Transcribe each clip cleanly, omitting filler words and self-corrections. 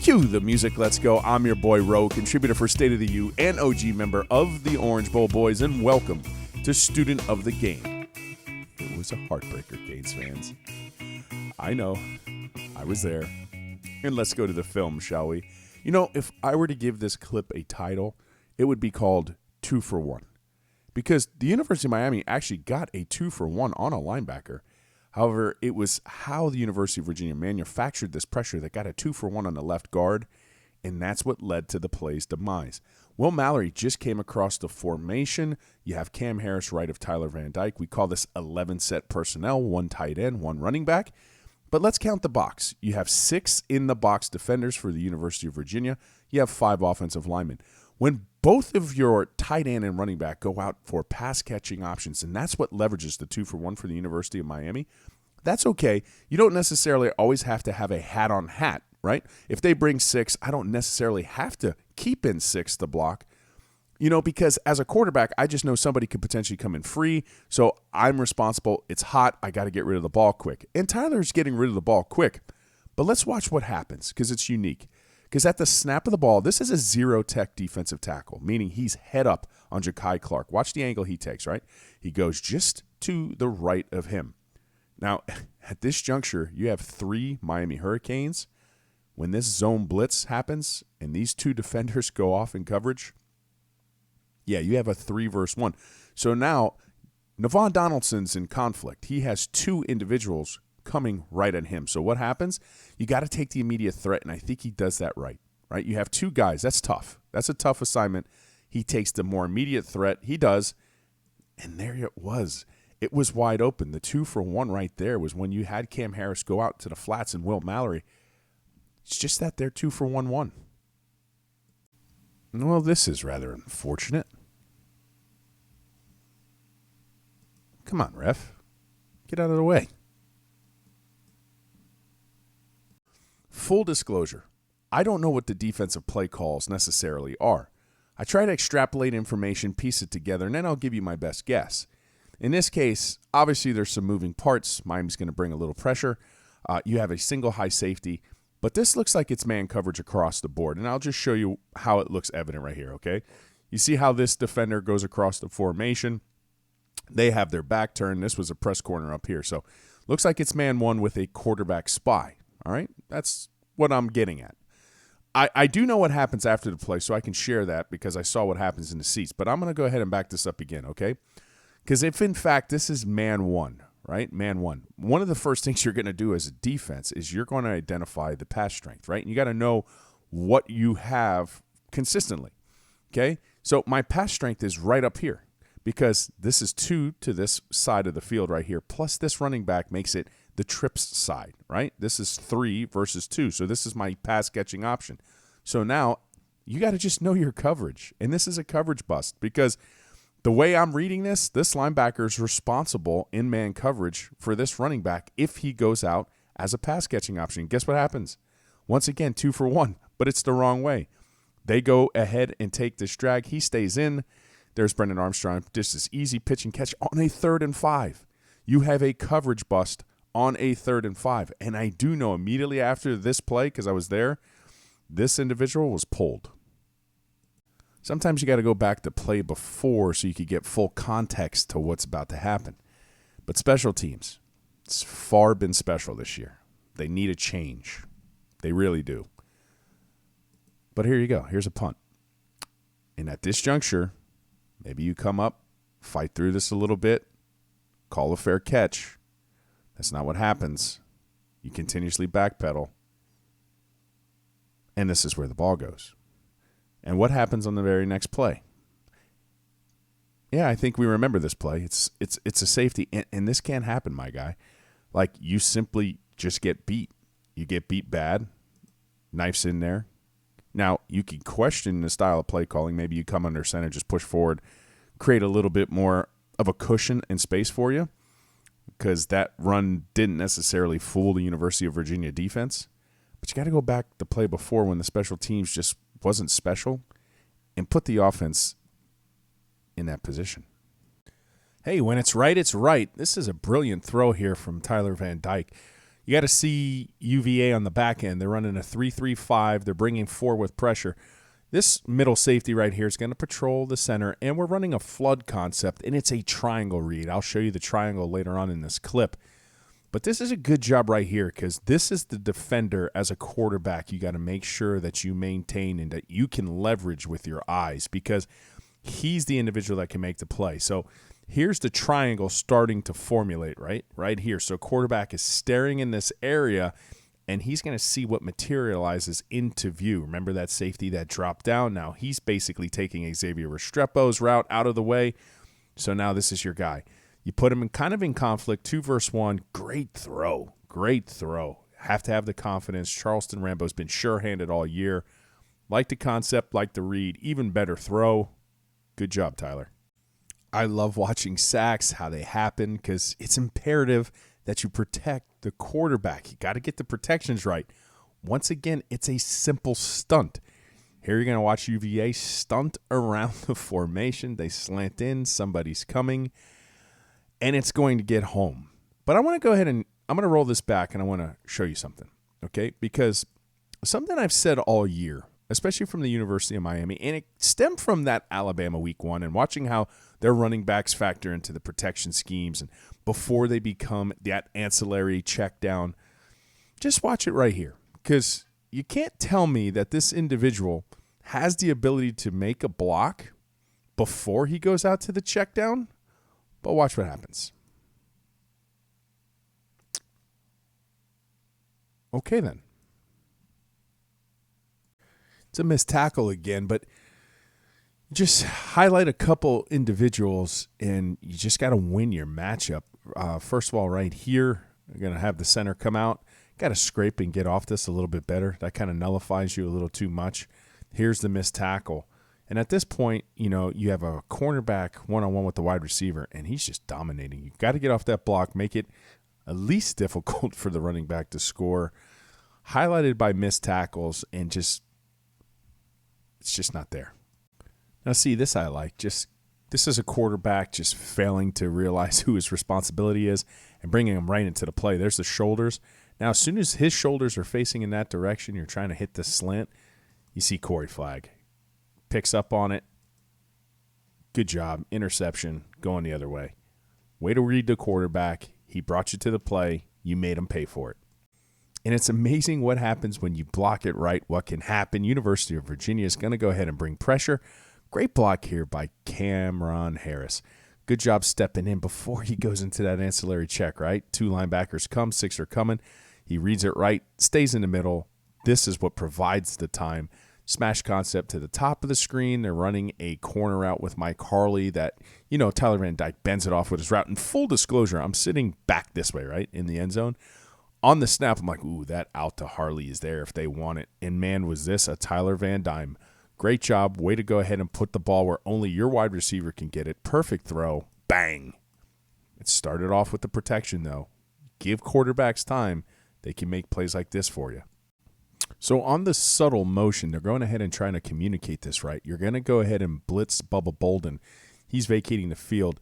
Cue the music, let's go. I'm your boy Ro, contributor for State of the U and OG member of the Orange Bowl Boys, and welcome to Student of the Game. It was a heartbreaker, Canes fans. I know, I was there. And let's go to the film, shall we? You know, if I were to give this clip a title, it would be called 2 for 1. Because the University of Miami actually got a 2 for 1 on a linebacker. However, it was how the University of Virginia manufactured this pressure that got a 2 for 1 on the left guard, and that's what led to the play's demise. Will Mallory just came across the formation. You have Cam Harris right of Tyler Van Dyke. We call this 11 set personnel, 1 tight end, 1 running back. But let's count the box. You have 6 in-the-box defenders for the University of Virginia. You have 5 offensive linemen. When both of your tight end and running back go out for pass-catching options, and that's what leverages the 2 for 1 for the University of Miami, that's okay. You don't necessarily always have to have a hat-on-hat, right? If they bring 6, I don't necessarily have to keep in 6 to block. You know, because as a quarterback, I just know somebody could potentially come in free, so I'm responsible. It's hot. I got to get rid of the ball quick. And Tyler's getting rid of the ball quick. But let's watch what happens because it's unique. Because at the snap of the ball, this is a zero-tech defensive tackle, meaning he's head up on Ja'Kai Clark. Watch the angle he takes, right? He goes just to the right of him. Now, at this juncture, you have 3 Miami Hurricanes. When this zone blitz happens and these 2 defenders go off in coverage, yeah, you have a 3 versus 1. So now, Navon Donaldson's in conflict. He has 2 individuals coming right at him. So what happens? You got to take the immediate threat, and I think he does that right? You have 2 guys. That's tough. That's a tough assignment. He takes the more immediate threat. He does, and there it was. It was wide open. The 2 for 1 right there was when you had Cam Harris go out to the flats and Will Mallory. It's just that they're 2 for 1. Well, this is rather unfortunate. Come on, ref. Get out of the way. Full disclosure, I don't know what the defensive play calls necessarily are. I try to extrapolate information, piece it together, and then I'll give you my best guess. In this case, obviously there's some moving parts. Miami's going to bring a little pressure. You have a single high safety. But this looks like it's man coverage across the board, and I'll just show you how it looks evident right here, okay? You see how this defender goes across the formation. They have their back turned. This was a press corner up here. So looks like it's man 1 with a quarterback spy, all right? That's what I'm getting at. I do know what happens after the play, so I can share that because I saw what happens in the seats. But I'm going to go ahead and back this up again, okay? Because if, in fact, this is man 1, right? Man 1. One of the first things you're going to do as a defense is you're going to identify the pass strength, right? And you got to know what you have consistently, okay? So my pass strength is right up here because this is 2 to this side of the field right here, plus this running back makes it the trips side, right? This is 3 versus 2, so this is my pass-catching option. So now you got to just know your coverage, and this is a coverage bust because – the way I'm reading this linebacker is responsible in man coverage for this running back if he goes out as a pass-catching option. Guess what happens? Once again, 2 for 1, but it's the wrong way. They go ahead and take this drag. He stays in. There's Brendan Armstrong. This is easy pitch and catch on a 3rd and 5. You have a coverage bust on a 3rd and 5. And I do know immediately after this play, because I was there, this individual was pulled. Sometimes you got to go back to play before so you could get full context to what's about to happen. But special teams, it's far been special this year. They need a change. They really do. But here you go. Here's a punt. And at this juncture, maybe you come up, fight through this a little bit, call a fair catch. That's not what happens. You continuously backpedal. And this is where the ball goes. And what happens on the very next play? Yeah, I think we remember this play. It's a safety, and this can't happen, my guy. Like, you simply just get beat. You get beat bad. Knife's in there. Now, you can question the style of play calling. Maybe you come under center, just push forward, create a little bit more of a cushion and space for you because that run didn't necessarily fool the University of Virginia defense. But you got to go back to play before when the special teams just wasn't special and put the offense in that position. Hey, when it's right, it's right. This is a brilliant throw here from Tyler Van Dyke. You got to see UVA on the back end. They're running a 3-3-5. They're bringing 4 with pressure. This middle safety right here is going to patrol the center, and we're running a flood concept, and it's a triangle read. I'll show you the triangle later on in this clip. But this is a good job right here because this is the defender as a quarterback. You got to make sure that you maintain and that you can leverage with your eyes because he's the individual that can make the play. So here's the triangle starting to formulate right here. So quarterback is staring in this area, and he's going to see what materializes into view. Remember that safety that dropped down? Now he's basically taking Xavier Restrepo's route out of the way. So now this is your guy. You put him in kind of in conflict, 2 versus 1. Great throw. Have to have the confidence. Charleston Rambo's been sure-handed all year. Like the concept, like the read. Even better throw. Good job, Tyler. I love watching sacks, how they happen, because it's imperative that you protect the quarterback. You got to get the protections right. Once again, it's a simple stunt. Here you're going to watch UVA stunt around the formation. They slant in. Somebody's coming. And it's going to get home. But I want to go ahead and I'm going to roll this back, and I want to show you something, okay? Because something I've said all year, especially from the University of Miami, and it stemmed from that Alabama week 1 and watching how their running backs factor into the protection schemes and before they become that ancillary check down. Just watch it right here because you can't tell me that this individual has the ability to make a block before he goes out to the check down. But watch what happens. Okay, then. It's a missed tackle again, but just highlight a couple individuals, and you just got to win your matchup. First of all, right here, you're going to have the center come out. Got to scrape and get off this a little bit better. That kind of nullifies you a little too much. Here's the missed tackle. And at this point, you know, you have a cornerback one-on-one with the wide receiver, and he's just dominating. You've got to get off that block, make it at least difficult for the running back to score. Highlighted by missed tackles, and just it's just not there. Now, see, this I like. This is a quarterback just failing to realize who his responsibility is and bringing him right into the play. There's the shoulders. Now, as soon as his shoulders are facing in that direction, you're trying to hit the slant, you see Corey flag. Picks up on it. Good job. Interception. Going the other way. Way to read the quarterback. He brought you to the play. You made him pay for it. And it's amazing what happens when you block it right, what can happen. University of Virginia is going to go ahead and bring pressure. Great block here by Cameron Harris. Good job stepping in before he goes into that ancillary check, right? 2 linebackers come, 6 are coming. He reads it right, stays in the middle. This is what provides the time. Smash concept to the top of the screen. They're running a corner route with Mike Harley that, you know, Tyler Van Dyke bends it off with his route. And full disclosure, I'm sitting back this way, right, in the end zone. On the snap, I'm like, ooh, that out to Harley is there if they want it. And, man, was this a Tyler Van Dyke. Great job. Way to go ahead and put the ball where only your wide receiver can get it. Perfect throw. Bang. It started off with the protection, though. Give quarterbacks time. They can make plays like this for you. So on the subtle motion, they're going ahead and trying to communicate this right. You're going to go ahead and blitz Bubba Bolden. He's vacating the field.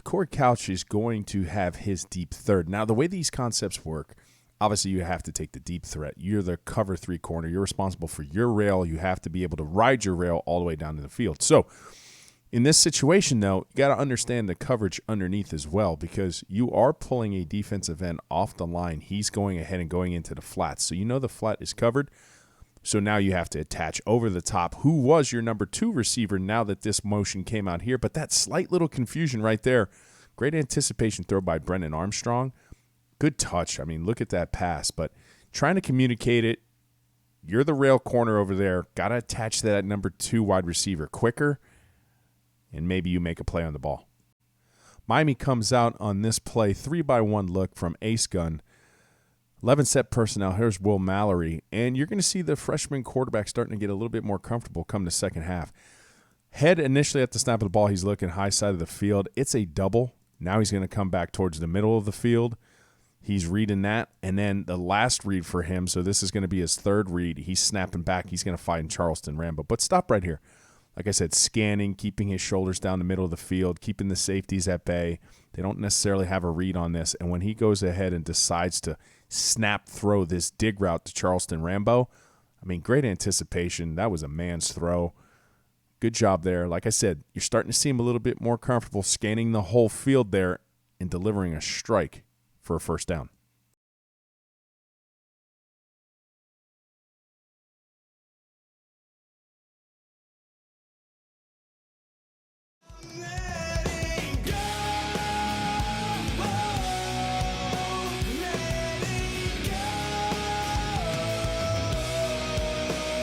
Corey Couch is going to have his deep third. Now, the way these concepts work, obviously you have to take the deep threat. You're the cover 3 corner. You're responsible for your rail. You have to be able to ride your rail all the way down to the field. So in this situation, though, you got to understand the coverage underneath as well because you are pulling a defensive end off the line. He's going ahead and going into the flat. So you know the flat is covered. So now you have to attach over the top who was your number 2 receiver now that this motion came out here. But that slight little confusion right there, great anticipation throw by Brennan Armstrong. Good touch. I mean, look at that pass. But trying to communicate it, you're the rail corner over there. Got to attach that number 2 wide receiver quicker. And maybe you make a play on the ball. Miami comes out on this play, 3-by-1 look from Ace Gun. 11 set personnel. Here's Will Mallory. And you're going to see the freshman quarterback starting to get a little bit more comfortable come the second half. Head initially at the snap of the ball, he's looking high side of the field. It's a double. Now he's going to come back towards the middle of the field. He's reading that. And then the last read for him, so this is going to be his third read. He's snapping back. He's going to find Charleston Rambo. But stop right here. Like I said, scanning, keeping his shoulders down the middle of the field, keeping the safeties at bay. They don't necessarily have a read on this. And when he goes ahead and decides to snap throw this dig route to Charleston Rambo. I mean, great anticipation. That was a man's throw. Good job there. Like I said, you're starting to see him a little bit more comfortable scanning the whole field there and delivering a strike for a first down.